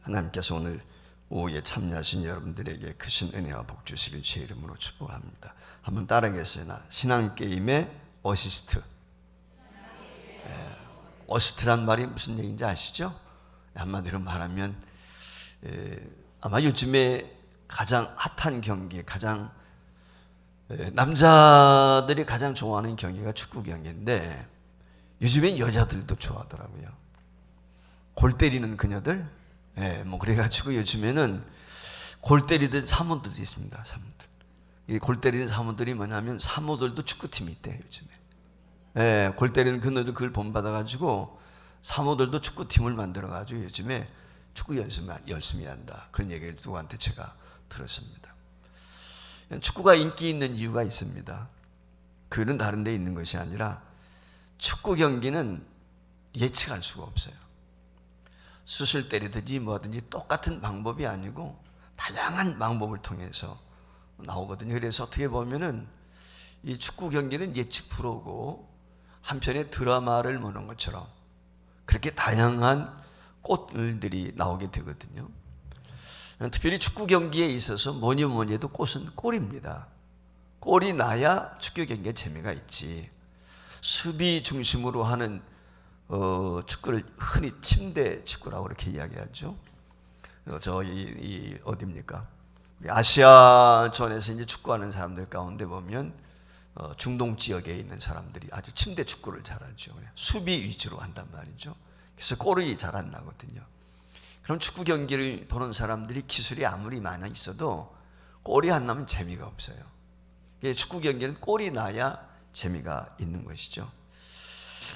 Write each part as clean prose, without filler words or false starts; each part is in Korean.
하나님께서 오늘 오후에 참여하신 여러분들에게 크신 은혜와 복 주시길 주의 이름으로 축복합니다. 한번 따라하겠어요. 신앙게임의 어시스트. 어시스트란 말이 무슨 얘기인지 아시죠? 한마디로 말하면 아마 요즘에 가장 핫한 경기, 가장 남자들이 가장 좋아하는 경기가 축구 경기인데 요즘엔 여자들도 좋아하더라고요. 골 때리는 그녀들, 뭐 그래가지고 요즘에는 골 때리던 사모들도 있습니다. 사모들. 이 골 때리는 사모들이 뭐냐면 사모들도 축구팀이 있대요 요즘에. 골 때리는 그녀들 그걸 본받아가지고 사모들도 축구팀을 만들어가지고 요즘에 축구 연습 열심히 한다. 그런 얘기를 누구한테 제가 들었습니다. 축구가 인기 있는 이유가 있습니다. 그는 다른 데 있는 것이 아니라 축구 경기는 예측할 수가 없어요. 슛을 때리든지 뭐든지 똑같은 방법이 아니고 다양한 방법을 통해서 나오거든요. 그래서 어떻게 보면은 이 축구 경기는 예측 프로고 한편의 드라마를 보는 것처럼 그렇게 다양한 꽃들이 나오게 되거든요. 특별히 축구 경기에 있어서 뭐니 해도 꽃은 골입니다. 골이 나야 축구 경기에 재미가 있지. 수비 중심으로 하는 축구를 흔히 침대 축구라고 그렇게 이야기하죠. 저희 어디입니까? 아시아권에서 이제 축구하는 사람들 가운데 보면 중동 지역에 있는 사람들이 아주 침대 축구를 잘하죠. 수비 위주로 한단 말이죠. 그래서 골이 잘 안 나거든요. 그럼 축구 경기를 보는 사람들이 기술이 아무리 많아 있어도 골이 안 나면 재미가 없어요. 축구 경기는 골이 나야 재미가 있는 것이죠.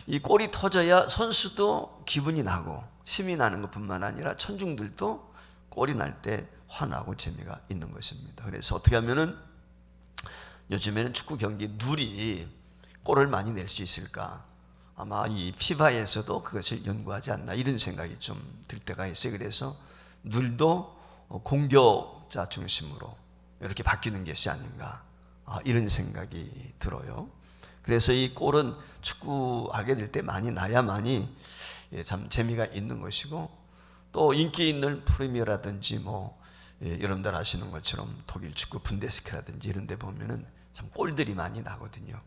이 골이 터져야 선수도 기분이 나고 힘이 나는 것뿐만 아니라 천중들도 골이 날 때 화나고 재미가 있는 것입니다. 그래서 어떻게 하면은 요즘에는 축구 경기 룰이 골을 많이 낼 수 있을까? 아마 이 피파에서도 그것을 연구하지 않나 이런 생각이 좀 들 때가 있어요. 그래서 룰도 공격자 중심으로 이렇게 바뀌는 것이 아닌가 이런 생각이 들어요. 그래서 이 골은 축구하게 될 때 많이 나야만이 참 재미가 있는 것이고 또 인기 있는 프리미어라든지 뭐 여러분들 아시는 것처럼 독일 축구 분데스리가라든지 이런 데 보면은 참 골들이 많이 나거든요.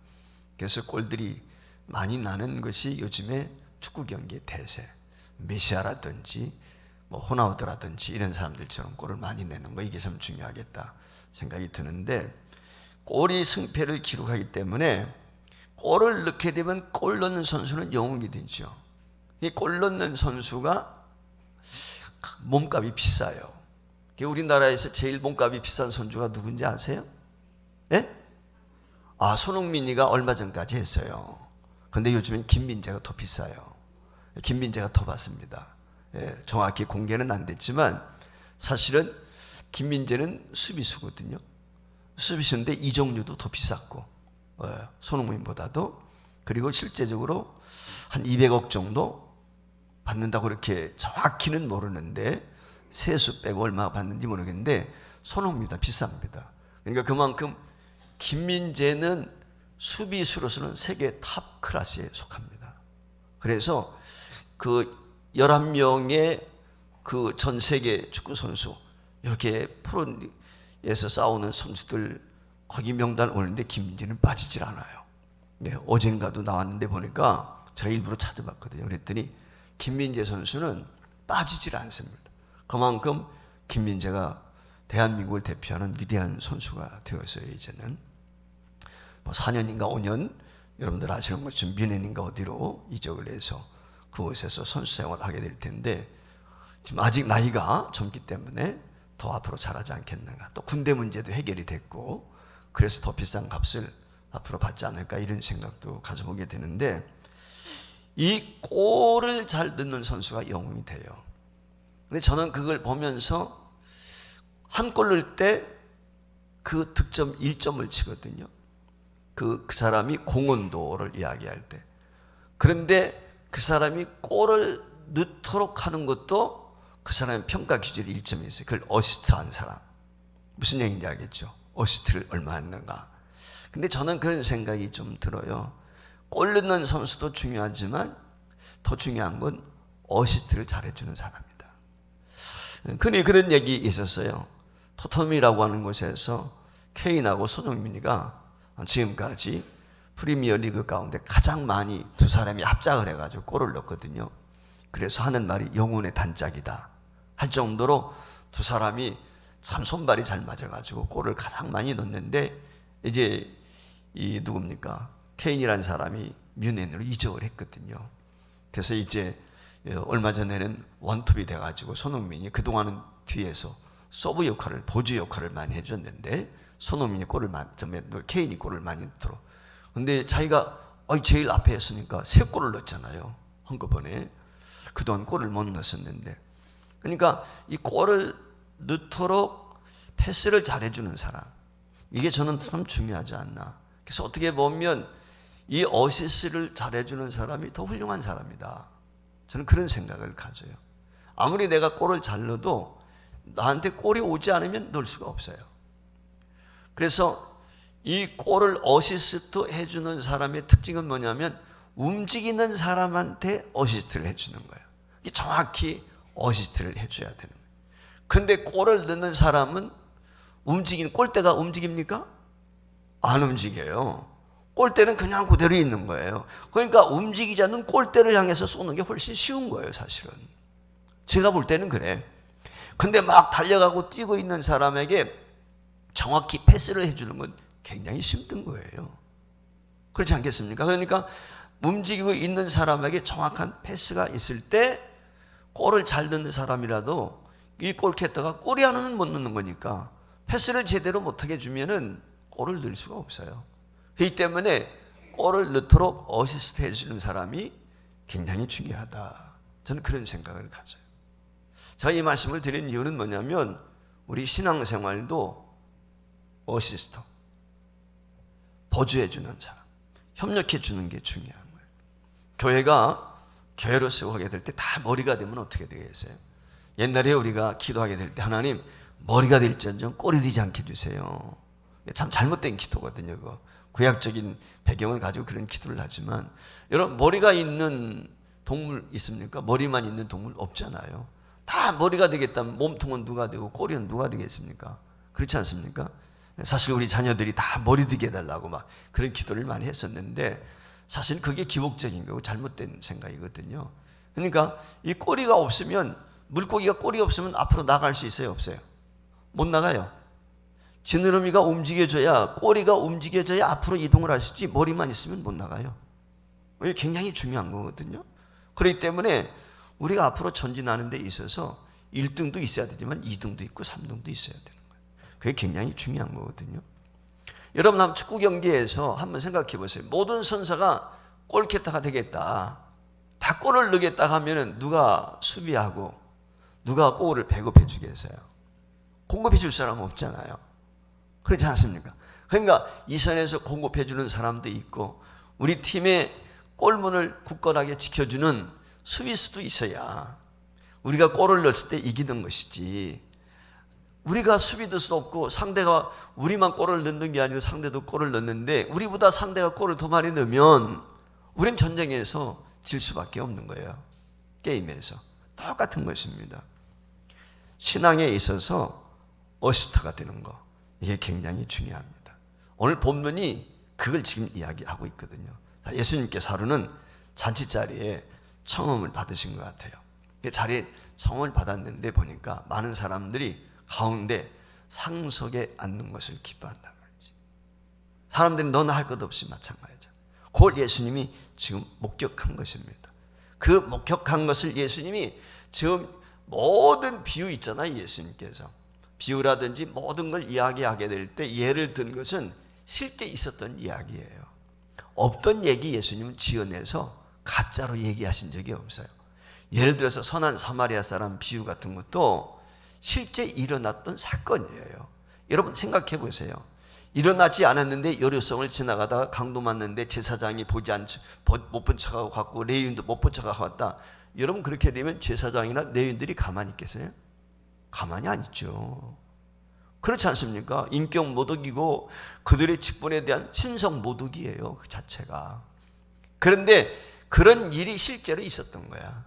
그래서 골들이 많이 나는 것이 요즘에 축구 경기의 대세. 메시아라든지 뭐 호나우드라든지 이런 사람들처럼 골을 많이 내는 거 이게 참 중요하겠다 생각이 드는데 골이 승패를 기록하기 때문에 골을 넣게 되면 골 넣는 선수는 영웅이 되죠. 이 골 넣는 선수가 몸값이 비싸요. 우리나라에서 제일 몸값이 비싼 선수가 누군지 아세요? 예? 손흥민이가 얼마 전까지 했어요. 근데 요즘엔 김민재가 더 비싸요. 김민재가 더 받습니다. 정확히 공개는 안 됐지만 사실은 김민재는 수비수거든요. 수비수인데 이정류도 더 비쌌고 손흥민보다도. 그리고 실제적으로 한 200억 정도 받는다고 그렇게 정확히는 모르는데 세수 빼고 얼마 받는지 모르겠는데 손흥민보다 비쌉니다. 그러니까 그만큼 김민재는 수비수로서는 세계 탑 클래스에 속합니다. 그래서 그 11명의 그 전 세계 축구 선수 이렇게 프로에서 싸우는 선수들 거기 명단 오는데 김민재는 빠지질 않아요. 어젠가도 나왔는데 보니까 제가 일부러 찾아봤거든요. 그랬더니 김민재 선수는 빠지질 않습니다. 그만큼 김민재가 대한민국을 대표하는 위대한 선수가 되었어요. 이제는 뭐 4년인가 5년 여러분들 아시는 것처럼 뮌헨인가 어디로 이적을 해서 그곳에서 선수 생활을 하게 될 텐데 지금 아직 나이가 젊기 때문에 더 앞으로 잘하지 않겠는가. 또 군대 문제도 해결이 됐고 그래서 더 비싼 값을 앞으로 받지 않을까 이런 생각도 가져보게 되는데 이 골을 잘 넣는 선수가 영웅이 돼요. 근데 저는 그걸 보면서 한 골 넣을 때 그 득점 1점을 치거든요. 그 사람이 공헌도를 이야기할 때. 그런데 그 사람이 골을 넣도록 하는 것도 그 사람의 평가 기준이 1점이 있어요. 그걸 어시스트한 사람. 무슨 얘기인지 알겠죠? 어시스트를 얼마 했는가. 근데 저는 그런 생각이 좀 들어요. 골 넣는 선수도 중요하지만 더 중요한 건 어시스트를 잘해주는 사람이다. 흔히 그런 얘기 있었어요. 토트넘이라고 하는 곳에서 케인하고 손흥민이가 지금까지 프리미어 리그 가운데 가장 많이 두 사람이 합작을 해가지고 골을 넣었거든요. 그래서 하는 말이 영혼의 단짝이다 할 정도로 두 사람이 참 손발이 잘 맞아가지고 골을 가장 많이 넣었는데, 이제 이 누굽니까? 케인이라는 사람이 뮌헨으로 이적을 했거든요. 그래서 이제 얼마 전에는 원톱이 돼가지고 손흥민이 그동안은 뒤에서 서브 역할을, 보조 역할을 많이 해줬는데 손흥민이 케인이 골을 많이 넣도록. 근데 자기가 제일 앞에 했으니까 3골을 넣었잖아요, 한꺼번에. 그동안 골을 못 넣었었는데. 그러니까 이 골을 넣도록 패스를 잘해주는 사람, 이게 저는 참 중요하지 않나. 그래서 어떻게 보면 이 어시스트를 잘해주는 사람이 더 훌륭한 사람이다, 저는 그런 생각을 가져요. 아무리 내가 골을 잘 넣어도 나한테 골이 오지 않으면 넣을 수가 없어요. 그래서 이 골을 어시스트 해주는 사람의 특징은 뭐냐면 움직이는 사람한테 어시스트를 해주는 거예요. 정확히 어시스트를 해줘야 되는 거예요. 근데 골을 넣는 사람은 골대가 움직입니까? 안 움직여요. 골대는 그냥 그대로 있는 거예요. 그러니까 움직이지 않는 골대를 향해서 쏘는 게 훨씬 쉬운 거예요, 사실은. 제가 볼 때는 그래. 근데 막 달려가고 뛰고 있는 사람에게 정확히 패스를 해주는 건 굉장히 힘든 거예요. 그렇지 않겠습니까? 그러니까 움직이고 있는 사람에게 정확한 패스가 있을 때 골을 잘 넣는 사람이라도 이 골키퍼가 골이 하나는 못 넣는 거니까 패스를 제대로 못하게 주면은 골을 넣을 수가 없어요. 그렇기 때문에 골을 넣도록 어시스트 해주는 사람이 굉장히 중요하다, 저는 그런 생각을 가져요. 제가 이 말씀을 드린 이유는 뭐냐면 우리 신앙생활도 어시스트, 보조해주는 사람, 협력해주는 게 중요한 거예요. 교회가 교회로 세워가게 될 때 다 머리가 되면 어떻게 되겠어요? 옛날에 우리가 기도하게 될 때 하나님 머리가 될지언정 꼴이 되지 않게 해주세요. 참 잘못된 기도거든요. 그거. 구약적인 배경을 가지고 그런 기도를 하지만, 여러분 머리가 있는 동물 있습니까? 머리만 있는 동물 없잖아요. 다 머리가 되겠다면 몸통은 누가 되고 꼬리는 누가 되겠습니까? 그렇지 않습니까? 사실 우리 자녀들이 다 머리 되게 해달라고 막 그런 기도를 많이 했었는데 사실 그게 기복적인 거고 잘못된 생각이거든요. 그러니까 이 꼬리가 없으면, 물고기가 꼬리 없으면 앞으로 나갈 수 있어요, 없어요? 못 나가요. 지느러미가 움직여져야, 꼬리가 움직여져야 앞으로 이동을 할 수 있지, 머리만 있으면 못 나가요. 이게 굉장히 중요한 거거든요. 그렇기 때문에 우리가 앞으로 전진하는 데 있어서 1등도 있어야 되지만 2등도 있고 3등도 있어야 되는 거예요. 그게 굉장히 중요한 거거든요. 여러분 한번 축구 경기에서 한번 생각해 보세요. 모든 선수가 골키퍼가 되겠다, 다 골을 넣겠다 하면은 누가 수비하고 누가 골을 배급해 주겠어요? 공급해 줄 사람은 없잖아요. 그렇지 않습니까? 그러니까 이 선에서 공급해 주는 사람도 있고 우리 팀의 골문을 굳건하게 지켜주는 수비수도 있어야 우리가 골을 넣었을 때 이기는 것이지, 우리가 수비도 수 없고 상대가 우리만 골을 넣는 게 아니고 상대도 골을 넣는데 우리보다 상대가 골을 더 많이 넣으면 우린 전쟁에서 질 수밖에 없는 거예요. 게임에서 똑같은 것입니다. 신앙에 있어서 어시스트가 되는 거, 이게 굉장히 중요합니다. 오늘 본문이 그걸 지금 이야기하고 있거든요. 예수님께서 하루는 잔치자리에 청음을 받으신 것 같아요. 그 자리에 청음을 받았는데 보니까 많은 사람들이 가운데 상석에 앉는 것을 기뻐한단 말이지. 사람들이 너나 할 것 없이 마찬가지잖아요. 그걸 예수님이 지금 목격한 것입니다. 그 목격한 것을 예수님이 지금 모든 비유 있잖아요. 예수님께서 비유라든지 모든 걸 이야기하게 될 때 예를 든 것은 실제 있었던 이야기예요. 없던 얘기 예수님은 지어내서 가짜로 얘기하신 적이 없어요. 예를 들어서 선한 사마리아 사람 비유 같은 것도 실제 일어났던 사건이에요. 여러분 생각해 보세요. 일어나지 않았는데 여류성을 지나가다가 강도 맞는데 제사장이 못 본 척하고 갔고 레위인도 못 본 척하고 갔다. 여러분 그렇게 되면 제사장이나 레위인들이 가만히 있겠어요? 가만히 안 있죠. 그렇지 않습니까? 인격 모독이고 그들의 직분에 대한 신성 모독이에요, 그 자체가. 그런데 그런 일이 실제로 있었던 거야.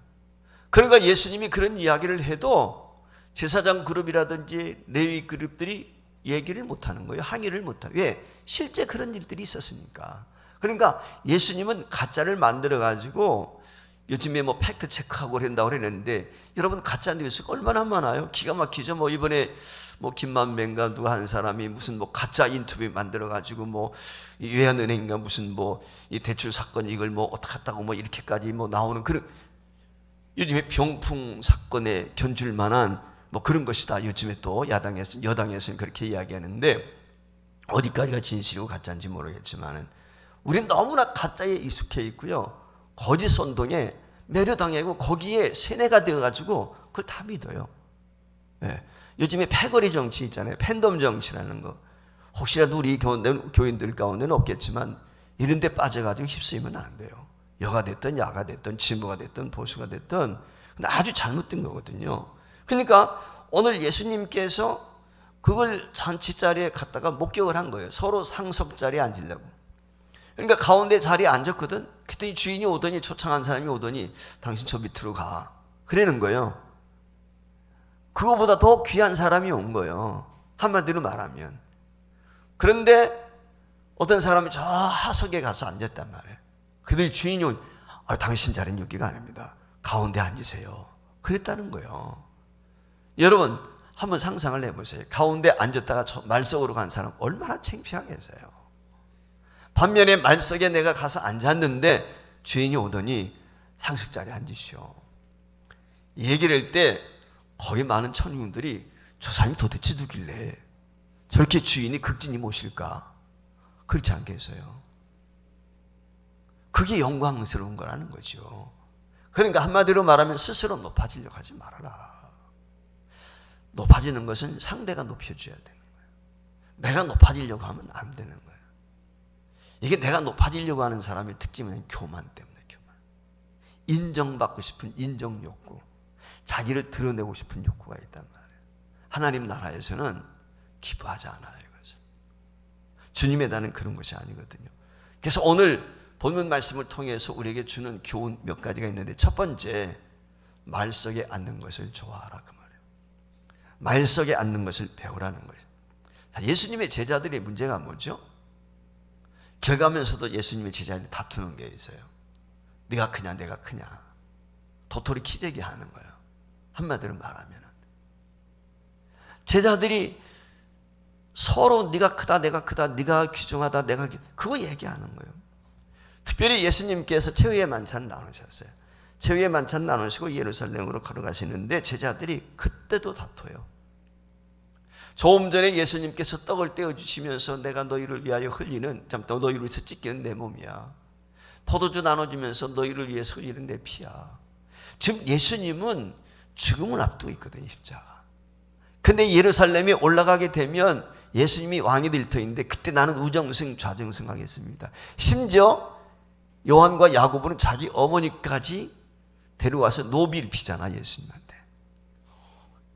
그러니까 예수님이 그런 이야기를 해도 제사장 그룹이라든지 레위 그룹들이 얘기를 못하는 거예요. 항의를 못하고. 왜? 실제 그런 일들이 있었으니까. 그러니까 예수님은 가짜를 만들어가지고 요즘에 뭐 팩트 체크하고 그런다고 그랬는데, 여러분 가짜 뉴스가 얼마나 많아요. 기가 막히죠. 뭐 이번에 뭐 김만배인가 누가 한 사람이 무슨 뭐 가짜 인터뷰 만들어가지고 뭐 외환은행인가 무슨 뭐 이 대출 사건 이걸 뭐 어떻게 했다고 뭐 이렇게까지 뭐 나오는 그런, 요즘에 병풍 사건에 견줄 만한 뭐 그런 것이다. 요즘에 또 여당에서는 그렇게 이야기하는데, 어디까지가 진실이고 가짜인지 모르겠지만은 우리는 너무나 가짜에 익숙해 있고요. 거짓 선동에 매료당하고 거기에 세뇌가 되어가지고 그걸 다 믿어요. 네. 요즘에 패거리 정치 있잖아요. 팬덤 정치라는 거. 혹시라도 우리 교인들 가운데는 없겠지만 이런 데 빠져가지고 휩쓰이면 안 돼요. 여가 됐든 야가 됐든 진보가 됐든 보수가 됐든 아주 잘못된 거거든요. 그러니까 오늘 예수님께서 그걸 잔치 자리에 갔다가 목격을 한 거예요. 서로 상석 자리에 앉으려고. 그러니까 가운데 자리에 앉았거든. 그랬더니 주인이 오더니, 초청한 사람이 오더니 당신 저 밑으로 가, 그러는 거예요. 그거보다 더 귀한 사람이 온 거예요, 한마디로 말하면. 그런데 어떤 사람이 저 하석에 가서 앉았단 말이에요. 그랬더니 주인이 오니, 당신 자리는 여기가 아닙니다, 가운데 앉으세요, 그랬다는 거예요. 여러분 한번 상상을 해보세요. 가운데 앉았다가 말석으로 간 사람 얼마나 창피하겠어요. 반면에 말석에 내가 가서 앉았는데 주인이 오더니 상식 자리에 앉으시오, 얘기를 할 때 거기 많은 천인들이 저 사람이 도대체 누길래 저렇게 주인이 극진히 모실까? 그렇지 않겠어요? 그게 영광스러운 거라는 거죠. 그러니까 한마디로 말하면 스스로 높아지려고 하지 말아라. 높아지는 것은 상대가 높여줘야 되는 거예요. 내가 높아지려고 하면 안 되는 거예요. 이게 내가 높아지려고 하는 사람의 특징은 교만 때문에, 교만. 인정받고 싶은 인정 욕구, 자기를 드러내고 싶은 욕구가 있단 말이에요. 하나님 나라에서는 기뻐하지 않아요, 이것은. 주님의 나는 그런 것이 아니거든요. 그래서 오늘 본문 말씀을 통해서 우리에게 주는 교훈 몇 가지가 있는데, 첫 번째, 말석에 앉는 것을 좋아하라, 그 말이에요. 말석에 앉는 것을 배우라는 거예요. 예수님의 제자들의 문제가 뭐죠? 길 가면서도 예수님의 제자들이 다투는 게 있어요. 네가 크냐 내가 크냐, 도토리 키재기 하는 거예요. 한마디로 말하면 제자들이 서로 네가 크다 내가 크다, 네가 귀중하다 내가 그거 얘기하는 거예요. 특별히 예수님께서 최후의 만찬 나누셨어요. 최후의 만찬 나누시고 예루살렘으로 걸어가시는데 제자들이 그때도 다퉈요. 조금 전에 예수님께서 떡을 떼어주시면서 내가 너희를 위하여 흘리는, 너희를 위해서 찢기는 내 몸이야, 포도주 나눠주면서 너희를 위해서 흘리는 내 피야. 지금 예수님은 죽음을 앞두고 있거든요, 십자가. 근데 예루살렘에 올라가게 되면 예수님이 왕이 될 터인데, 그때 나는 우정승 좌정승 하겠습니다. 심지어 요한과 야고보는 자기 어머니까지 데려와서 노비를 피잖아, 예수님한테.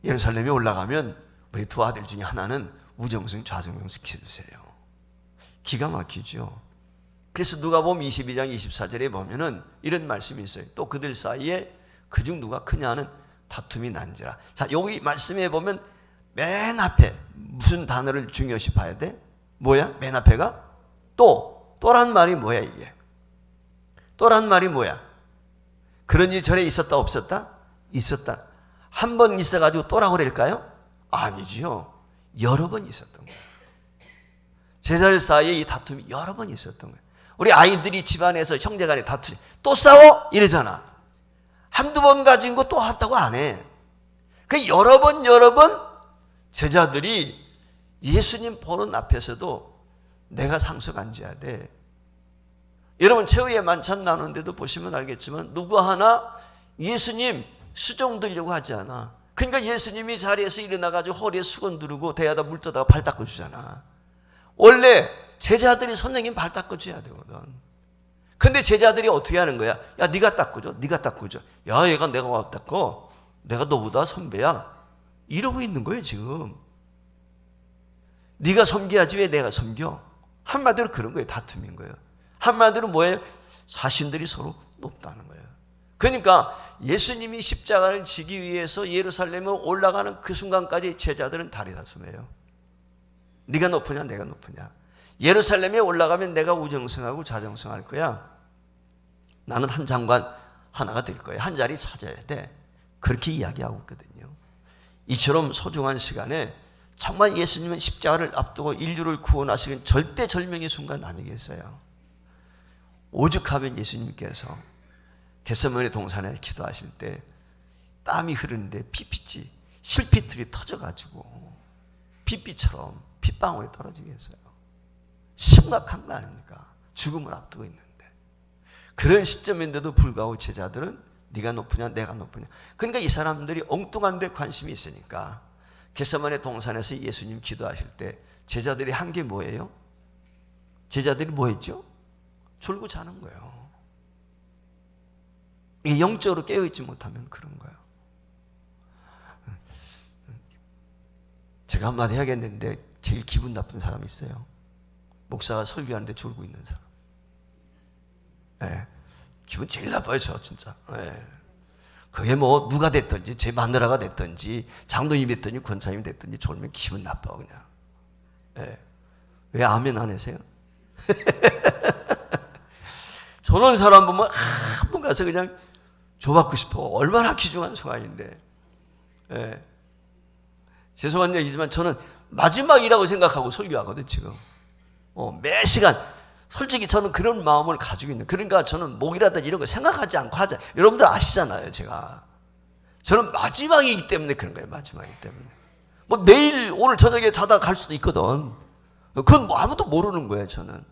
예루살렘에 올라가면 우리 두 아들 중에 하나는 우정승 좌정승 시켜주세요. 기가 막히죠. 그래서 누가복음 22장 24절에 보면은 이런 말씀이 있어요. 또 그들 사이에 그중 누가 크냐는 다툼이 난지라. 자, 여기 말씀에 보면 맨 앞에 무슨 단어를 중요시 봐야 돼? 뭐야? 맨 앞에가 또란 말이 뭐야 이게? 또란 말이 뭐야? 그런 일 전에 있었다 없었다? 있었다. 한 번 있어가지고 또라고 그럴까요? 아니지요. 여러 번 있었던 거예요. 제자들 사이에 이 다툼이 여러 번 있었던 거예요. 우리 아이들이 집안에서 형제간에 다투지, 또 싸워? 이러잖아. 한두 번 가진 거 또 한다고 안 해. 그 여러 번 제자들이 예수님 보는 앞에서도 내가 상석 앉아야 돼. 여러분 최후의 만찬 나누는데도 보시면 알겠지만 누구 하나 예수님 수종 들려고 하지 않아. 그러니까 예수님이 자리에서 일어나가지고 허리에 수건 두르고 대야다 물 떠다가 발 닦아주잖아. 원래 제자들이 선생님 발 닦아줘야 되거든. 근데 제자들이 어떻게 하는 거야? 야 네가 닦아줘, 네가 닦아줘. 야 얘가 내가 와 닦어, 내가 너보다 선배야, 이러고 있는 거예요 지금. 네가 섬겨야지 왜 내가 섬겨? 한마디로 그런 거예요. 다툼인 거예요. 한마디로 뭐예요? 자신들이 서로 높다는 거예요. 그러니까 예수님이 십자가를 지기 위해서 예루살렘에 올라가는 그 순간까지 제자들은 다리 다툼해요. 네가 높으냐 내가 높으냐. 예루살렘에 올라가면 내가 우정승하고 좌정승할 거야. 나는 한 장관 하나가 될 거야. 한 자리 찾아야 돼. 그렇게 이야기하고 있거든요. 이처럼 소중한 시간에 정말 예수님은 십자가를 앞두고 인류를 구원하시는 절대절명의 순간 아니겠어요? 오죽하면 예수님께서 겟세마네 동산에 기도하실 때 땀이 흐르는데 피pit이 실핏줄이 터져가지고 핏빛처럼 핏방울이 떨어지겠어요. 심각한 거 아닙니까? 죽음을 앞두고 있는데 그런 시점인데도 불구하고 제자들은 네가 높으냐 내가 높으냐. 그러니까 이 사람들이 엉뚱한 데 관심이 있으니까 겟세마네 동산에서 예수님 기도하실 때 제자들이 한 게 뭐예요? 제자들이 뭐 했죠? 졸고 자는 거예요. 이게 영적으로 깨어있지 못하면 그런 거예요. 제가 한마디 해야겠는데 제일 기분 나쁜 사람이 있어요. 목사가 설교하는데 졸고 있는 사람. 네. 기분 제일 나빠요, 저 진짜. 네. 그게 뭐 누가 됐든지 제 마누라가 됐든지 장로님이 됐든지 권사님이 됐든지 졸면 기분 나빠 그냥. 네. 왜 아멘 안 하세요? 저런 사람 보면 한 번 가서 그냥 줘받고 싶어. 얼마나 귀중한 순간인데. 네. 죄송한 얘기지만 저는 마지막이라고 생각하고 설교하거든요 지금. 매 시간 솔직히 저는 그런 마음을 가지고 있는. 그러니까 저는 목이라든지 이런 거 생각하지 않고 하자. 여러분들 아시잖아요 제가. 저는 마지막이기 때문에 그런 거예요. 마지막이기 때문에. 뭐 내일 오늘 저녁에 자다 갈 수도 있거든. 그건 뭐 아무도 모르는 거예요 저는.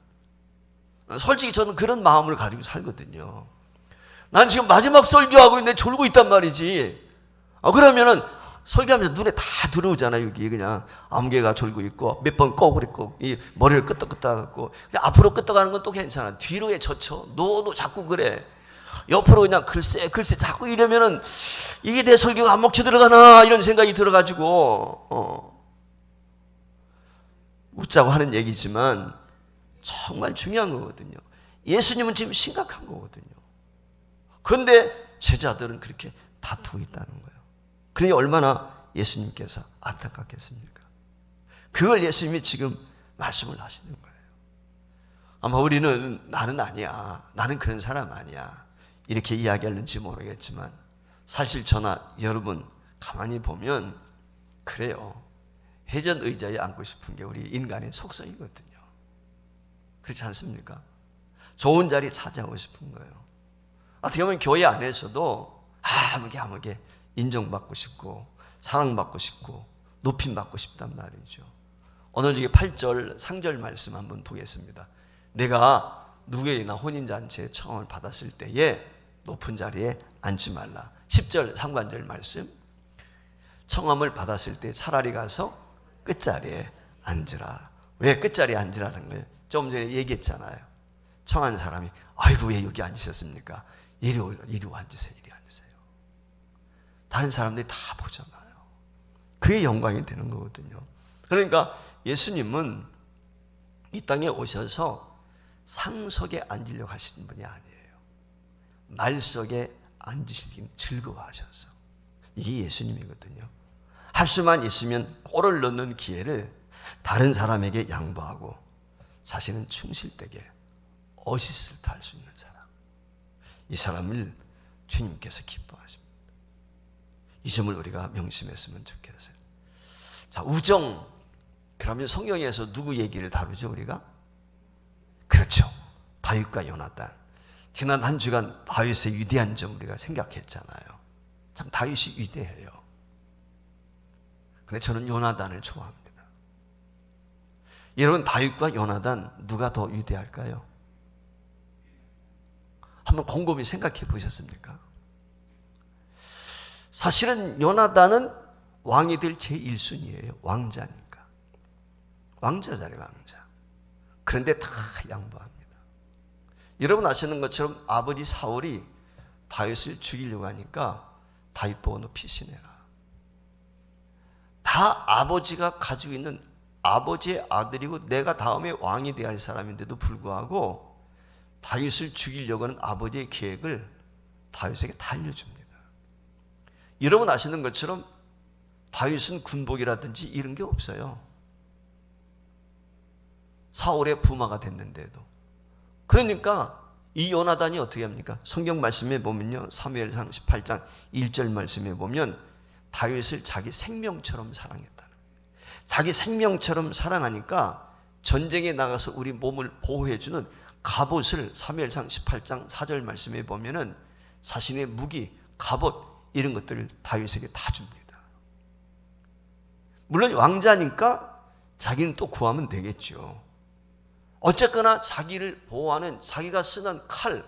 솔직히 저는 그런 마음을 가지고 살거든요. 난 지금 마지막 설교하고 있는데 졸고 있단 말이지. 그러면은 설교하면서 눈에 다 들어오잖아요. 여기 그냥 안개가 졸고 있고 몇 번 꼬부리고 이 머리를 끄덕끄덕하고 앞으로 끄덕하는 건 또 괜찮아. 뒤로에 젖혀. 너도 자꾸 그래. 옆으로 그냥 글쎄 자꾸 이러면은 이게 내 설교가 안 먹혀 들어가나 이런 생각이 들어가지고 웃자고 하는 얘기지만 정말 중요한 거거든요. 예수님은 지금 심각한 거거든요. 그런데 제자들은 그렇게 다투고 있다는 거예요. 그러니 얼마나 예수님께서 안타깝겠습니까? 그걸 예수님이 지금 말씀을 하시는 거예요. 아마 우리는 나는 아니야. 나는 그런 사람 아니야. 이렇게 이야기하는지 모르겠지만 사실 저나 여러분 가만히 보면 그래요. 회전 의자에 앉고 싶은 게 우리 인간의 속성이거든요. 그렇지 않습니까? 좋은 자리 차지하고 싶은 거예요. 어떻게 보면 교회 안에서도 아무게 인정받고 싶고 사랑받고 싶고 높임받고 싶단 말이죠. 오늘 이게 8절 상절 말씀 한번 보겠습니다. 내가 누구에게나 혼인잔치에 청함을 받았을 때에 높은 자리에 앉지 말라. 10절 상반절 말씀 청함을 받았을 때 차라리 가서 끝자리에 앉으라. 왜 끝자리에 앉으라는 거예요? 좀 전에 얘기했잖아요. 청한 사람이 아이고 왜 여기 앉으셨습니까? 이리 앉으세요. 이리 앉으세요. 다른 사람들이 다 보잖아요. 그게 영광이 되는 거거든요. 그러니까 예수님은 이 땅에 오셔서 상석에 앉으려고 하시는 분이 아니에요. 말석에 앉으시기 즐거워하셔서. 이게 예수님이거든요. 할 수만 있으면 꼴을 넣는 기회를 다른 사람에게 양보하고 자신은 충실되게 어시스트 할 수 있는 사람. 이 사람을 주님께서 기뻐하십니다. 이 점을 우리가 명심했으면 좋겠어요. 자, 우정. 그러면 성경에서 누구 얘기를 다루죠 우리가? 그렇죠. 다윗과 요나단. 지난 한 주간 다윗의 위대한 점 우리가 생각했잖아요. 참 다윗이 위대해요. 근데 저는 요나단을 좋아합니다. 여러분 다윗과 요나단 누가 더 위대할까요? 한번 곰곰이 생각해 보셨습니까? 사실은 요나단은 왕이 될 제1순위예요. 왕자니까. 왕자잖아요. 왕자. 그런데 다 양보합니다. 여러분 아시는 것처럼 아버지 사울이 다윗을 죽이려고 하니까 다윗 보고 너 피신해라. 다 아버지가 가지고 있는 아버지의 아들이고 내가 다음에 왕이 되어야 할 사람인데도 불구하고 다윗을 죽이려고 하는 아버지의 계획을 다윗에게 다 알려줍니다. 여러분 아시는 것처럼 다윗은 군복이라든지 이런 게 없어요. 사울의 부마가 됐는데도. 그러니까 이 요나단이 어떻게 합니까? 성경 말씀에 보면요, 사무엘상 18장 1절 말씀에 보면 다윗을 자기 생명처럼 사랑했다는 거예요. 자기 생명처럼 사랑하니까 전쟁에 나가서 우리 몸을 보호해주는 갑옷을 사무엘상 18장 4절 말씀에 보면은 자신의 무기, 갑옷 이런 것들을 다윗에게 다 줍니다. 물론 왕자니까 자기는 또 구하면 되겠죠. 어쨌거나 자기를 보호하는, 자기가 쓰는 칼,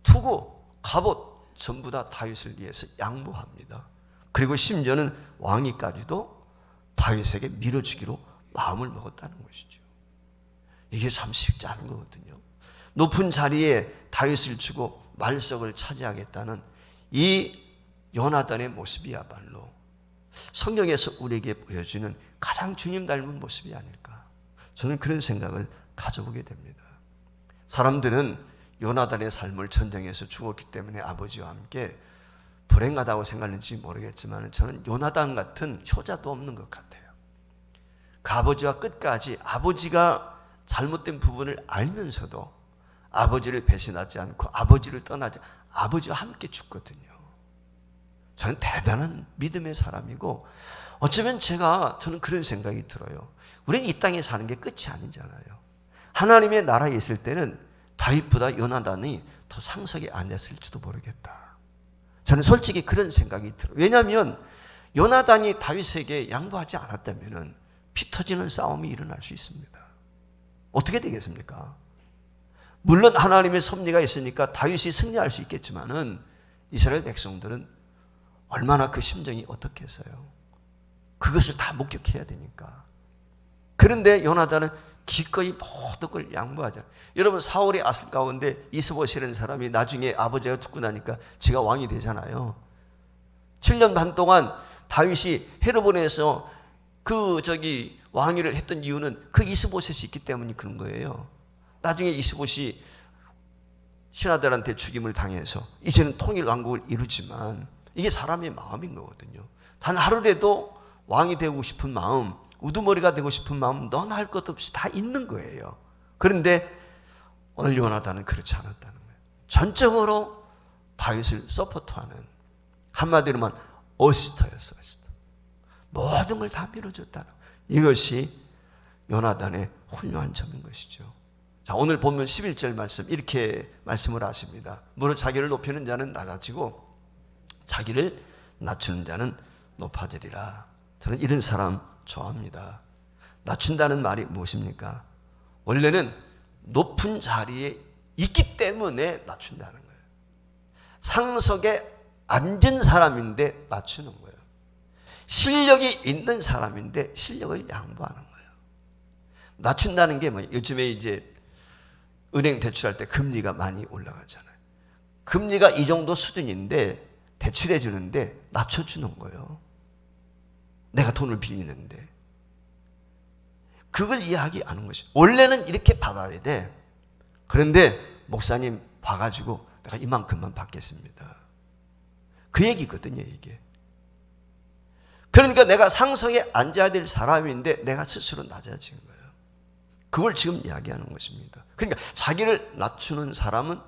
투구, 갑옷 전부 다 다윗을 위해서 양보합니다. 그리고 심지어는 왕위까지도 다윗에게 밀어주기로 마음을 먹었다는 것이죠. 이게 참 쉽지 않은 거거든요. 높은 자리에 다윗을 주고 말석을 차지하겠다는 이 요나단의 모습이야말로 성경에서 우리에게 보여주는 가장 주님 닮은 모습이 아닐까, 저는 그런 생각을 가져보게 됩니다. 사람들은 요나단의 삶을 전쟁에서 죽었기 때문에 아버지와 함께 불행하다고 생각하는지 모르겠지만 저는 요나단 같은 효자도 없는 것 같아요. 그 아버지와 끝까지 아버지가 잘못된 부분을 알면서도 아버지를 배신하지 않고 아버지를 떠나지, 아버지와 함께 죽거든요. 저는 대단한 믿음의 사람이고, 어쩌면 저는 그런 생각이 들어요. 우리는 이 땅에 사는 게 끝이 아니잖아요. 하나님의 나라에 있을 때는 다윗보다 요나단이 더 상석에 앉았을지도 모르겠다. 저는 솔직히 그런 생각이 들어요. 왜냐하면 요나단이 다윗에게 양보하지 않았다면 피 터지는 싸움이 일어날 수 있습니다. 어떻게 되겠습니까? 물론 하나님의 섭리가 있으니까 다윗이 승리할 수 있겠지만은 이스라엘 백성들은 얼마나 그 심정이 어떻겠어요? 그것을 다 목격해야 되니까. 그런데 요나단은 기꺼이 모든 걸 양보하자. 여러분, 사울의 아들 가운데 이스보셋이라는 사람이 나중에 아버지가 죽고 나니까 지가 왕이 되잖아요. 7년 반 동안 다윗이 헤르본에서 왕위를 했던 이유는 그 이스보셋이 있기 때문이 그런 거예요. 나중에 이스보셋이 신하들한테 죽임을 당해서 이제는 통일 왕국을 이루지만 이게 사람의 마음인 거거든요. 단 하루라도 왕이 되고 싶은 마음, 우두머리가 되고 싶은 마음 너나 할 것 없이 다 있는 거예요. 그런데 오늘 요나단은 그렇지 않았다는 거예요. 전적으로 다윗을 서포트하는, 한마디로만 어시스터였어요. 모든 걸 다 밀어줬다는 거예요. 이것이 요나단의 훌륭한 점인 것이죠. 자, 오늘 보면 11절 말씀 이렇게 말씀을 하십니다. 무릇 자기를 높이는 자는 낮아지고 자기를 낮추는 자는 높아지리라. 저는 이런 사람 좋아합니다. 낮춘다는 말이 무엇입니까? 원래는 높은 자리에 있기 때문에 낮춘다는 거예요. 상석에 앉은 사람인데 낮추는 거예요. 실력이 있는 사람인데 실력을 양보하는 거예요. 낮춘다는 게 뭐예요? 요즘에 이제 은행 대출할 때 금리가 많이 올라가잖아요. 금리가 이 정도 수준인데 대출해 주는데 낮춰주는 거예요. 내가 돈을 빌리는데. 그걸 이해하는 것이, 원래는 이렇게 받아야 돼. 그런데 목사님 봐가지고 내가 이만큼만 받겠습니다. 그 얘기거든요, 이게. 그러니까 내가 상석에 앉아야 될 사람인데 내가 스스로 낮아진 거예요. 그걸 지금 이야기하는 것입니다. 그러니까 자기를 낮추는 사람은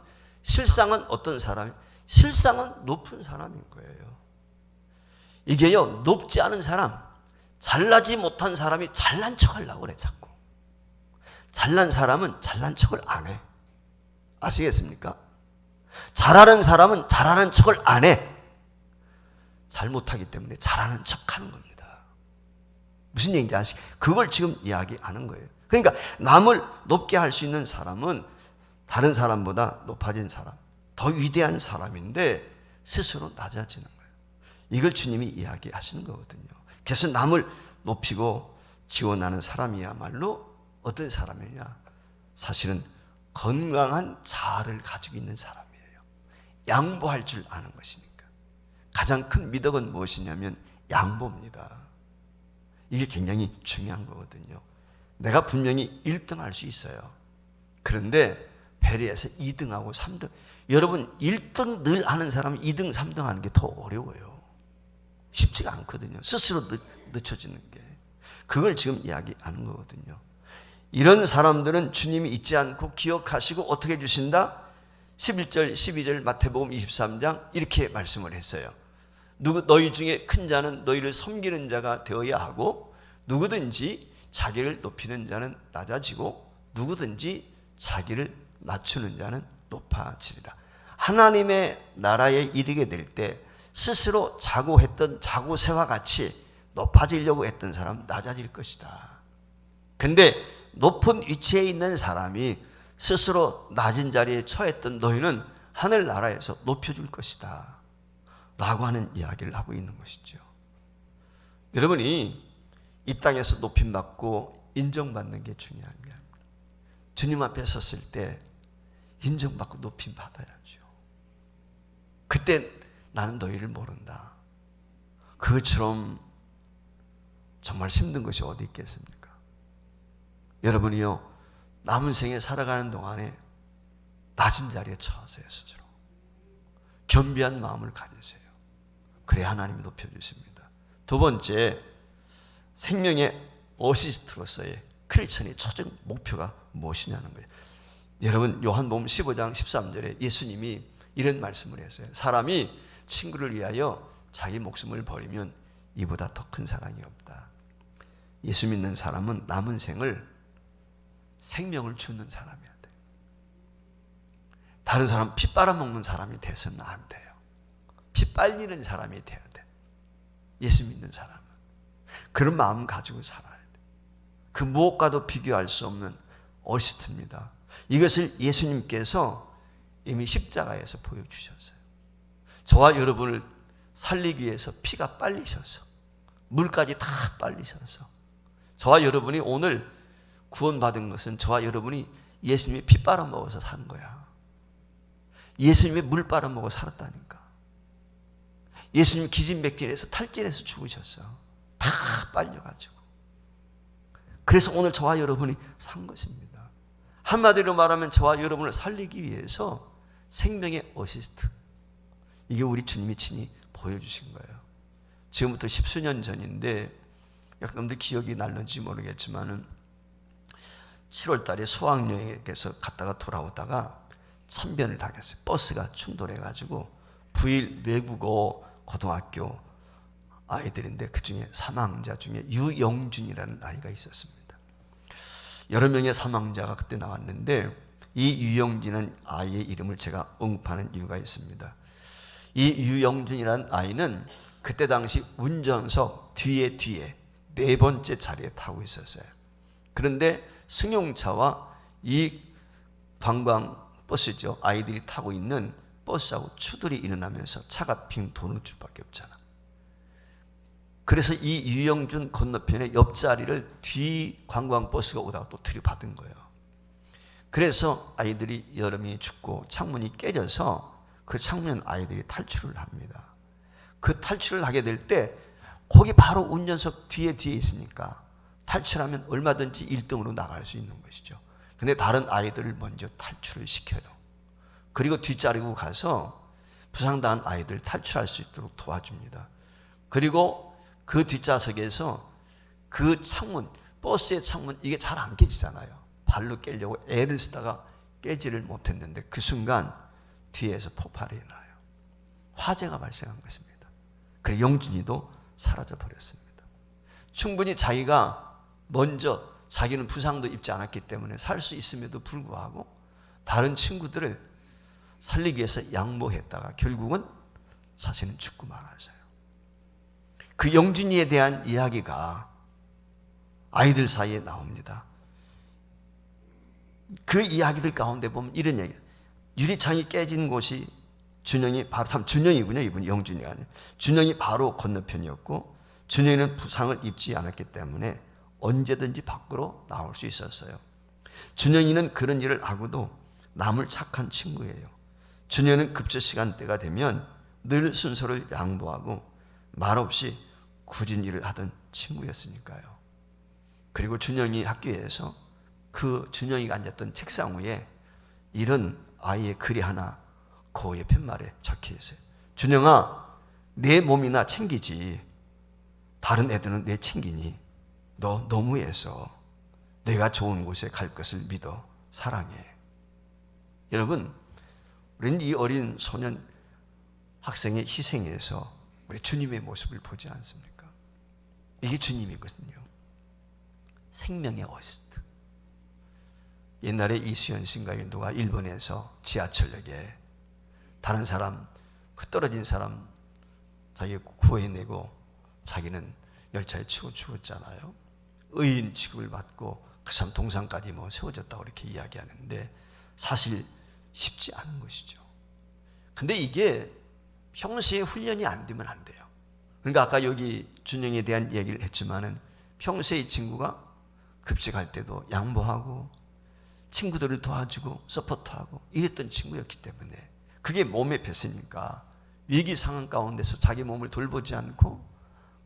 실상은 어떤 사람이? 실상은 높은 사람인 거예요. 이게요, 높지 않은 사람, 잘나지 못한 사람이 잘난 척 하려고 그래, 자꾸. 잘난 사람은 잘난 척을 안 해. 아시겠습니까? 잘하는 사람은 잘하는 척을 안 해. 잘못하기 때문에 잘하는 척 하는 겁니다. 무슨 얘기인지 아시겠어요? 그걸 지금 이야기하는 거예요. 그러니까 남을 높게 할 수 있는 사람은 다른 사람보다 높아진 사람, 더 위대한 사람인데 스스로 낮아지는 거예요. 이걸 주님이 이야기하시는 거거든요. 그래서 남을 높이고 지원하는 사람이야말로 어떤 사람이냐? 사실은 건강한 자아를 가지고 있는 사람이에요. 양보할 줄 아는 것이니까. 가장 큰 미덕은 무엇이냐면 양보입니다. 이게 굉장히 중요한 거거든요. 내가 분명히 1등 할 수 있어요. 그런데 배려해서 2등하고 3등, 여러분 1등 늘 하는 사람은 2등, 3등 하는 게 더 어려워요. 쉽지가 않거든요. 스스로 늦춰지는 게. 그걸 지금 이야기하는 거거든요. 이런 사람들은 주님이 잊지 않고 기억하시고 어떻게 해주신다? 11절 12절 마태복음 23장 이렇게 말씀을 했어요. 너희 중에 큰 자는 너희를 섬기는 자가 되어야 하고, 누구든지 자기를 높이는 자는 낮아지고 누구든지 자기를 낮추는 자는 높아지리라. 하나님의 나라에 이르게 될 때 스스로 자고했던 자고새와 같이 높아지려고 했던 사람 낮아질 것이다. 근데 높은 위치에 있는 사람이 스스로 낮은 자리에 처했던 너희는 하늘나라에서 높여줄 것이다 라고 하는 이야기를 하고 있는 것이죠. 여러분이 이 땅에서 높임받고 인정받는 게 중요한 거예요. 주님 앞에 섰을 때 인정받고 높임받아야죠. 그때 나는 너희를 모른다. 그것처럼 정말 힘든 것이 어디 있겠습니까? 여러분이요, 남은 생에 살아가는 동안에 낮은 자리에 처하세요. 스스로 겸비한 마음을 가지세요. 그래야 하나님이 높여주십니다. 두 번째, 생명의 어시스트로서의 크리스천의 최종 목표가 무엇이냐는 거예요. 여러분, 요한복음 15장 13절에 예수님이 이런 말씀을 했어요. 사람이 친구를 위하여 자기 목숨을 버리면 이보다 더 큰 사랑이 없다. 예수 믿는 사람은 남은 생을 생명을 주는 사람이어야 돼. 다른 사람 피 빨아먹는 사람이 돼서는 안 돼요. 피 빨리는 사람이 돼야 돼. 예수 믿는 사람은 그런 마음 가지고 살아야 돼. 그 무엇과도 비교할 수 없는 어시스트입니다. 이것을 예수님께서 이미 십자가에서 보여주셨어요. 저와 여러분을 살리기 위해서 피가 빨리셔서, 물까지 다 빨리셔서, 저와 여러분이 오늘 구원받은 것은 저와 여러분이 예수님의 피 빨아먹어서 산 거야. 예수님의 물 빨아먹어 살았다니까. 예수님 기진맥진해서 탈진해서 죽으셨어. 다 빨려가지고. 그래서 오늘 저와 여러분이 산 것입니다. 한마디로 말하면 저와 여러분을 살리기 위해서 생명의 어시스트, 이게 우리 주님이 친히 보여주신 거예요. 지금부터 10수년 전인데 여러분들 기억이 날는지 모르겠지만은 7월 달에 수학여행에서 갔다가 돌아오다가 참변을 당했어요. 버스가 충돌해가지고 부일 외국어 고등학교 아이들인데 그 중에 사망자 중에 유영준이라는 아이가 있었습니다. 여러 명의 사망자가 그때 나왔는데 이 유영준이라는 아이의 이름을 제가 언급하는 이유가 있습니다. 이 유영준이라는 아이는 그때 당시 운전석 뒤에 네 번째 자리에 타고 있었어요. 그런데 승용차와 이 관광버스죠, 아이들이 타고 있는 버스하고 추돌이 일어나면서 차가 빙 도는 수밖에 없잖아. 그래서 이 유영준 건너편에 옆자리를 뒤 관광버스가 오다가 또 들이받은 거예요. 그래서 아이들이 여러 명이 죽고 창문이 깨져서 그 창문 아이들이 탈출을 합니다. 그 탈출을 하게 될 때 거기 바로 운전석 뒤에 있으니까 탈출하면 얼마든지 1등으로 나갈 수 있는 것이죠. 근데 다른 아이들을 먼저 탈출을 시켜요. 그리고 뒷자리로 가서 부상당한 아이들 탈출할 수 있도록 도와줍니다. 그리고 그 뒷좌석에서 그 창문, 버스의 창문, 이게 잘 안 깨지잖아요. 발로 깨려고 애를 쓰다가 깨지를 못했는데 그 순간 뒤에서 폭발이 나요. 화재가 발생한 것입니다. 그래서 영준이도 사라져 버렸습니다. 충분히 자기가 먼저, 자기는 부상도 입지 않았기 때문에 살 수 있음에도 불구하고 다른 친구들을 살리기 위해서 양보했다가 결국은 자신은 죽고 말았어요. 그 영준이에 대한 이야기가 아이들 사이에 나옵니다. 그 이야기들 가운데 보면 이런 얘기예요. 유리창이 깨진 곳이 준영이 바로, 참 준영이군요. 이분 영준이가 아니에요. 준영이 바로 건너편이었고 준영이는 부상을 입지 않았기 때문에 언제든지 밖으로 나올 수 있었어요. 준영이는 그런 일을 하고도 남을 착한 친구예요. 준영이는 급조 시간대가 되면 늘 순서를 양보하고 말없이 굳은 일을 하던 친구였으니까요. 그리고 준영이 학교에서 그 준영이가 앉았던 책상 위에 이런 아이의 글이 하나 그 옆에 말에 적혀 있어요. 준영아, 내 몸이나 챙기지 다른 애들은 내 챙기니? 너 너무해서 내가 좋은 곳에 갈 것을 믿어 사랑해. 여러분, 우리는 이 어린 소년 학생의 희생에서 우리 주님의 모습을 보지 않습니까? 이게 주님이거든요. 생명의 어시스트. 옛날에 이수연 씨인가 누가 일본에서 지하철역에 다른 사람, 그 떨어진 사람 자기가 구해내고 자기는 열차에 치고 죽었잖아요. 의인 취급을 받고 그 사람 동상까지 세워졌다고 이렇게 이야기하는데 사실 쉽지 않은 것이죠. 근데 이게 평소에 훈련이 안 되면 안 돼요. 그러니까 아까 여기 준영에 대한 얘기를 했지만은 평소에 이 친구가 급식할 때도 양보하고 친구들을 도와주고 서포트하고 이랬던 친구였기 때문에 그게 몸에 뱄으니까 위기 상황 가운데서 자기 몸을 돌보지 않고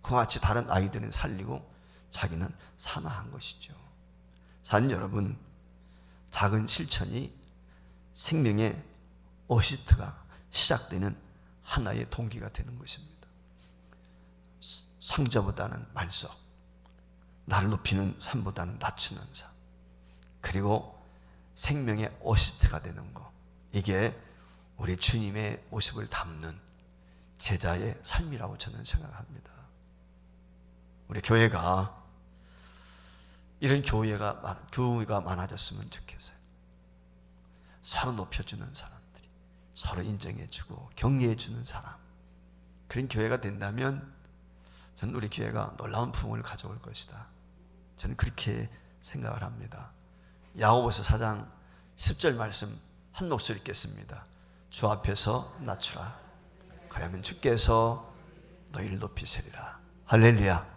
그와 같이 다른 아이들은 살리고 자기는 산화한 것이죠. 사는 여러분, 작은 실천이 생명의 어시스트가 시작되는 하나의 동기가 되는 것입니다. 성자보다는 말석, 나를 높이는 산보다는 낮추는 산, 그리고 생명의 어시스트가 되는 것, 이게 우리 주님의 모습을 담는 제자의 삶이라고 저는 생각합니다. 우리 교회가 이런 교회가 많아졌으면 좋겠어요. 서로 높여주는 사람들이, 서로 인정해주고 격려해주는 사람, 그런 교회가 된다면 저는 우리 교회가 놀라운 부흥을 가져올 것이다. 저는 그렇게 생각을 합니다. 야고보서 4장 10절 말씀 한 목소리 읽겠습니다. 주 앞에서 낮추라. 그러면 주께서 너희를 높이시리라. 할렐루야.